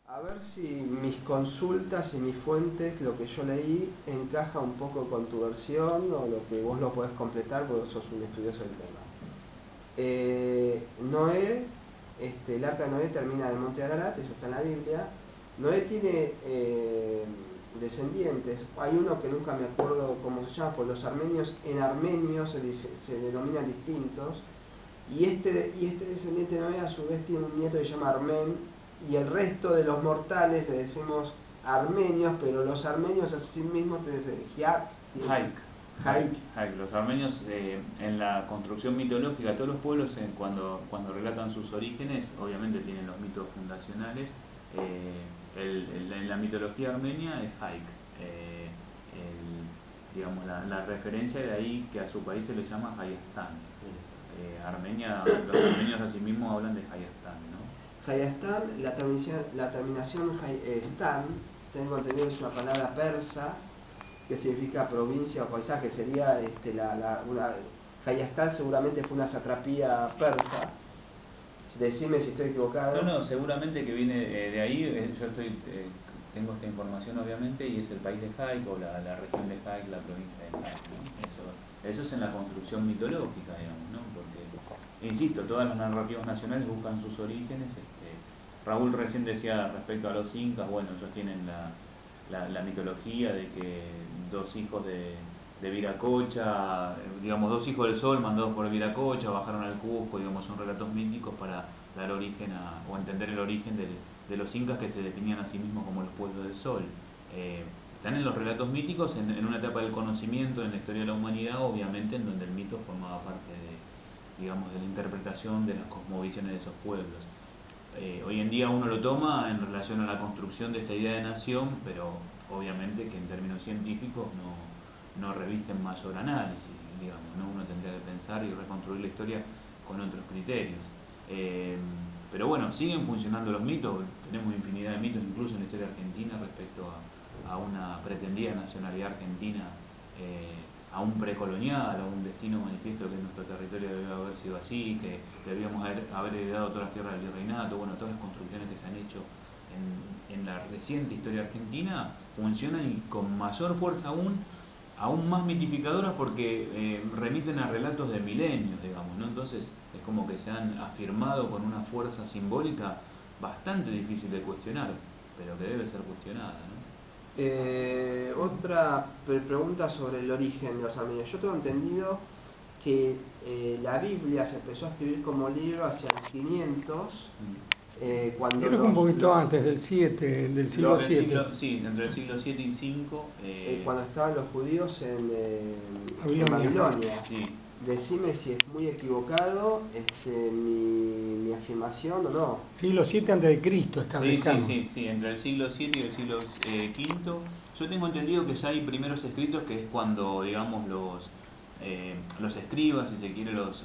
A ver si mis consultas y mis fuentes, lo que yo leí, encaja un poco con tu versión o lo que vos lo podés completar porque sos un estudioso del tema. Noé, el arca de Noé termina en el monte Ararat, eso está en la Biblia. Noé tiene descendientes, hay uno que nunca me acuerdo cómo se llama, pues los armenios en armenio se denominan distintos, y este descendiente de Noé a su vez tiene un nieto que se llama Armen, y el resto de los mortales le decimos armenios, pero los armenios a sí mismos te dicen Haik. Los armenios en la construcción mitológica, todos los pueblos cuando relatan sus orígenes, obviamente tienen los mitos fundacionales. En la mitología armenia es Haik, digamos la referencia de ahí que a su país se le llama Hayastan. Los armenios a sí mismos hablan de Hayastan, ¿no? Hayastan, la terminación Stan, tengo entendido que es una palabra persa que significa provincia o paisaje, sería Hayastan seguramente fue una satrapía persa. Decime si estoy equivocado. No, seguramente que viene de ahí. Yo tengo esta información obviamente, y es el país de Haik, o la región de Haik, la provincia de Haik, ¿no? Eso es en la construcción mitológica, digamos, ¿no? Porque, insisto, todas las narrativas nacionales buscan sus orígenes. Raúl recién decía respecto a los incas, bueno, ellos tienen la mitología de que dos hijos de Viracocha, digamos, dos hijos del sol mandados por Viracocha, bajaron al Cusco, digamos, son relatos míticos para dar origen o entender el origen de los incas, que se definían a sí mismos como los pueblos del sol. Están en los relatos míticos en una etapa del conocimiento, en la historia de la humanidad, obviamente, en donde el mito formaba parte digamos, de la interpretación de las cosmovisiones de esos pueblos. Hoy en día uno lo toma en relación a la construcción de esta idea de nación, pero obviamente que en términos científicos no revisten mayor análisis, digamos, ¿no? Uno tendría que pensar y reconstruir la historia con otros criterios. Pero bueno, siguen funcionando los mitos, tenemos infinidad de mitos, incluso en la historia argentina, respecto a una pretendida nacionalidad argentina, a un precolonial, a un destino manifiesto que nuestro territorio debe haber sido así, que debíamos haber heredado todas las tierras del virreinato. Bueno, todas las construcciones que se han hecho en la reciente historia argentina funcionan, y con mayor fuerza aún más mitificadoras, porque remiten a relatos de milenios, digamos, ¿no? Entonces es como que se han afirmado con una fuerza simbólica bastante difícil de cuestionar, pero que debe ser cuestionada, ¿no? Otra pregunta sobre el origen de los armenios. Yo tengo entendido que la Biblia se empezó a escribir como libro hacia los 500, cuando creo que un poquito antes del 7, del siglo 7. Sí, entre el siglo 7 y 5. Cuando estaban los judíos en Babilonia. Babilonia. Sí. Decime si es muy equivocado mi afirmación o no. Siglo 7 antes de Cristo establecemos. Sí, entre el siglo 7 y el siglo V. Yo tengo entendido que ya hay primeros escritos, que es cuando, digamos, los escribas, si se quiere, los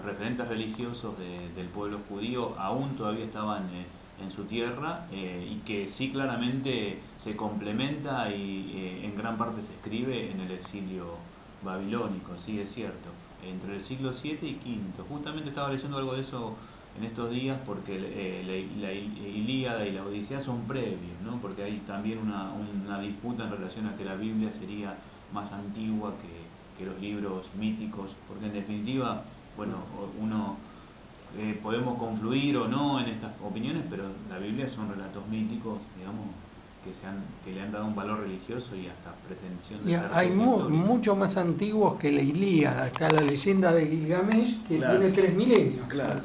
referentes religiosos del pueblo judío aún todavía estaban en su tierra, y que sí claramente se complementa y en gran parte se escribe en el exilio babilónico, sí, es cierto, entre el siglo 7 y V. Justamente estaba leyendo algo de eso en estos días, porque la Ilíada y la Odisea son previos, ¿no? Porque hay también una disputa en relación a que la Biblia sería más antigua que los libros míticos, porque en definitiva, bueno, podemos confluir o no en estas opiniones, pero la Biblia son relatos míticos, digamos, que le han dado un valor religioso y hasta pretensión de ser Hay histórica. mucho más antiguos que la Ilíada. Está la leyenda de Gilgamesh, que Claro. tiene 3 milenios, Claro.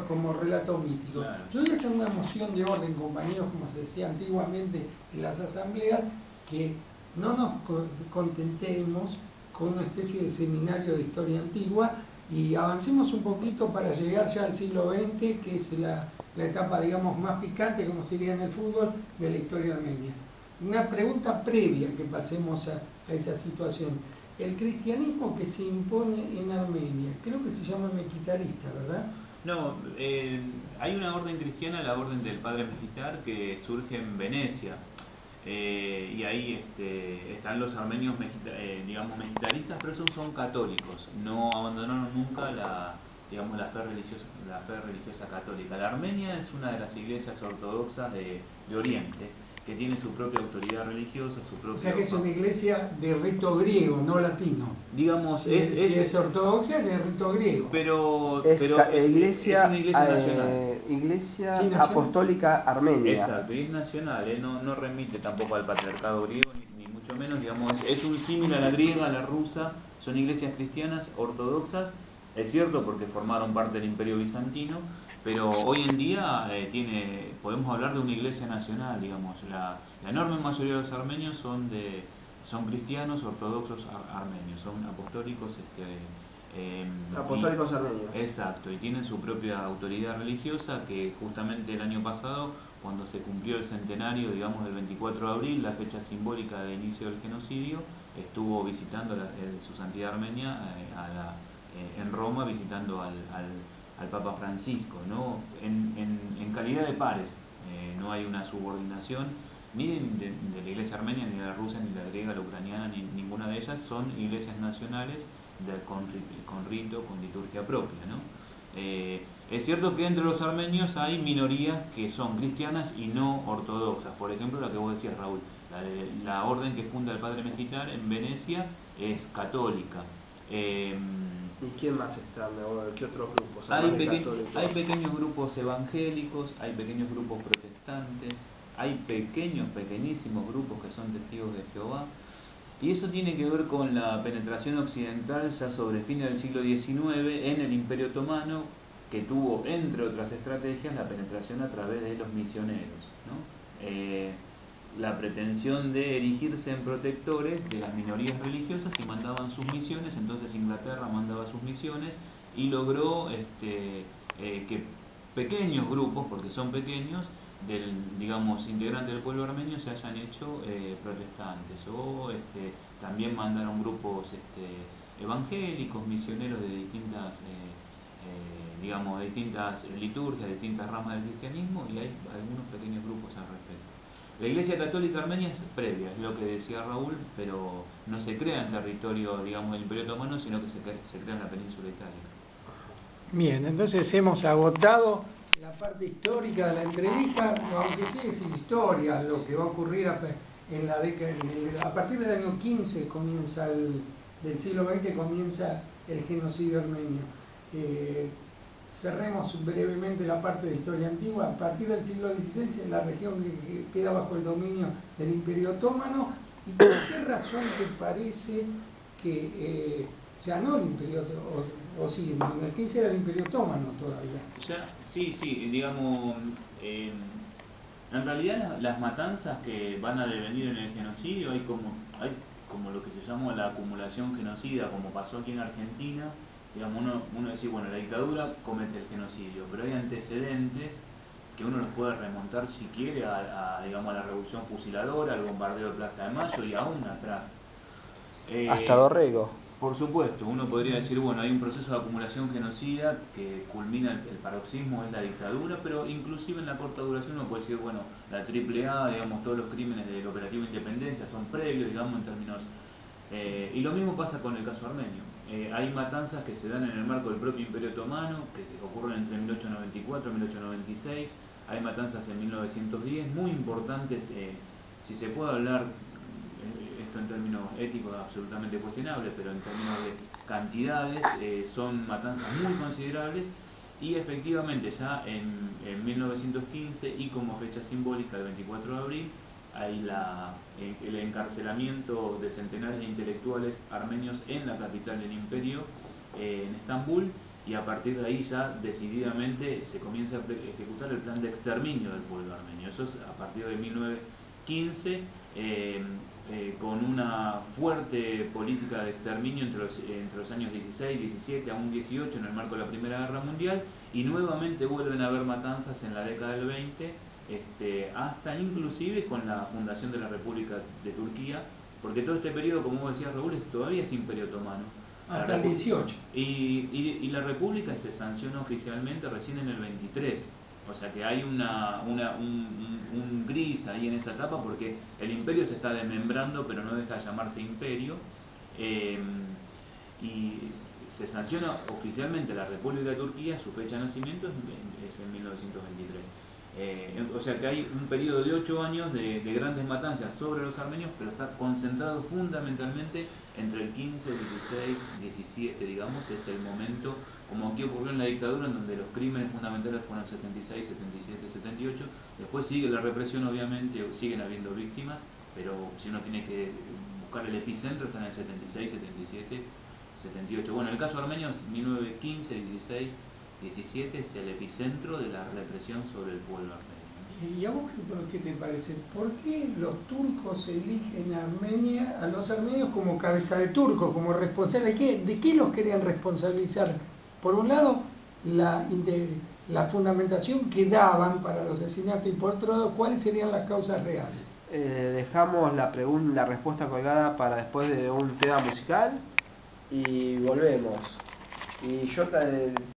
como relato mítico. Claro. Yo voy a hacer una moción de orden, compañeros, como se decía antiguamente en las asambleas, que no nos contentemos con una especie de seminario de historia antigua y avancemos un poquito para llegar ya al siglo XX, que es la etapa, digamos, más picante, como sería en el fútbol, de la historia armenia. Una pregunta previa que pasemos a esa situación. El cristianismo que se impone en Armenia, creo que se llama mequitarista, ¿verdad? No, hay una orden cristiana, la orden del Padre Mejitar, que surge en Venecia, y ahí están los armenios, digamos, mejitaristas, pero esos son católicos, no abandonaron nunca digamos, la fe religiosa católica. La Armenia es una de las iglesias ortodoxas de Oriente, que tiene su propia autoridad religiosa, su propia... O sea que es una iglesia de rito griego, no latino. Digamos, si es ortodoxa, es de rito griego. Iglesia, es una iglesia nacional. Iglesia Sí, Apostólica Armenia. Exacto, y es nacional, no remite tampoco al patriarcado griego, ni mucho menos, digamos, es un símil a la griega, a la rusa, son iglesias cristianas ortodoxas, es cierto porque formaron parte del Imperio Bizantino, pero hoy en día podemos hablar de una iglesia nacional, digamos, la enorme mayoría de los armenios son cristianos ortodoxos armenios, son apostólicos Apostólicos armenios. Exacto, y tienen su propia autoridad religiosa que justamente el año pasado, cuando se cumplió el centenario, digamos, del 24 de abril, la fecha simbólica de inicio del genocidio, estuvo visitando su santidad Armenia en Roma, visitando al Papa Francisco, ¿no? En calidad de pares, no hay una subordinación ni de la iglesia armenia, ni de la rusa, ni la griega, la ucraniana, ni ninguna de ellas, son iglesias nacionales con rito, con liturgia propia, ¿no? Es cierto que entre los armenios hay minorías que son cristianas y no ortodoxas. Por ejemplo, la que vos decías, Raúl, la orden que funda el padre Mejitar en Venecia es católica. ¿Y quién más está? ¿Qué otros grupos? Hay pequeños grupos evangélicos, hay pequeños grupos protestantes, hay pequeñísimos grupos que son testigos de Jehová. Y eso tiene que ver con la penetración occidental ya sobre fines del siglo XIX en el Imperio Otomano, que tuvo, entre otras estrategias, la penetración a través de los misioneros, ¿no? La pretensión de erigirse en protectores de las minorías religiosas y mandaban sus misiones, entonces Inglaterra mandaba sus misiones y logró que pequeños grupos, porque son pequeños, digamos, integrantes del pueblo armenio se hayan hecho protestantes, o también mandaron grupos evangélicos, misioneros de distintas digamos, de distintas liturgias, de distintas ramas del cristianismo, y hay algunos pequeños grupos al respecto. La Iglesia Católica Armenia es previa, es lo que decía Raúl, pero no se crea en territorio, digamos, del Imperio Otomano, sino que se crea en la península itálica. Bien, entonces hemos agotado la parte histórica de la entrevista, aunque sigue sin historia, lo que va a ocurrir en la década, a partir del año 15 del siglo XX comienza el genocidio armenio. Cerremos brevemente la parte de historia antigua. A partir del siglo XVI, en la región que queda bajo el dominio del Imperio Otomano, ¿y por qué razón te parece que ya no el Imperio Otomano, o sí, en el 15 era el Imperio Otomano todavía? Sí, digamos, en realidad las matanzas que van a devenir en el genocidio, hay como lo que se llama la acumulación genocida, como pasó aquí en Argentina. Digamos, uno decía, bueno, la dictadura comete el genocidio, pero hay antecedentes que uno los puede remontar, si quiere, digamos, a la revolución fusiladora, al bombardeo de Plaza de Mayo y aún atrás. Hasta Dorrego. Por supuesto, uno podría decir, bueno, hay un proceso de acumulación genocida que culmina el paroxismo en la dictadura, pero inclusive en la corta duración uno puede decir, bueno, la AAA, digamos, todos los crímenes del operativo Independencia son previos, digamos, en términos... y lo mismo pasa con el caso armenio. Hay matanzas que se dan en el marco del propio Imperio Otomano, que ocurren entre 1894 y 1896, hay matanzas en 1910, muy importantes, si se puede hablar, esto en términos éticos absolutamente cuestionable, pero en términos de cantidades son matanzas muy considerables, y efectivamente ya en 1915 y como fecha simbólica del 24 de abril hay el encarcelamiento de centenares de intelectuales armenios en la capital del imperio, en Estambul, y a partir de ahí ya decididamente se comienza a ejecutar el plan de exterminio del pueblo armenio. Eso es a partir de 1915, con una fuerte política de exterminio entre los años 16, 17, aún 18, en el marco de la Primera Guerra Mundial, y nuevamente vuelven a haber matanzas en la década del 20, hasta inclusive con la fundación de la República de Turquía, porque todo este periodo, como vos decías, Raúl, todavía es Imperio Otomano. Hasta el 18. Y la República se sanciona oficialmente recién en el 23. O sea que hay un gris ahí en esa etapa, porque el imperio se está desmembrando, pero no deja de llamarse imperio. Y se sanciona oficialmente la República de Turquía, su fecha de nacimiento es en 1923. O sea que hay un periodo de 8 años de grandes matanzas sobre los armenios, pero está concentrado fundamentalmente entre el 15, 16, 17, digamos, es el momento, como aquí ocurrió en la dictadura, en donde los crímenes fundamentales fueron 76, 77, 78, después sigue la represión, obviamente, siguen habiendo víctimas, pero si uno tiene que buscar el epicentro, está en el 76, 77, 78. Bueno, en el caso armenio, 1915, 16, 17 es el epicentro de la represión sobre el pueblo armenio. ¿Y a vos qué te parece? ¿Por qué los turcos eligen a los armenios como cabeza de turco, como responsable? ¿De qué los querían responsabilizar? Por un lado, la fundamentación que daban para los asesinatos, y por otro lado, ¿cuáles serían las causas reales? Dejamos la respuesta colgada para después de un tema musical y volvemos. Y yo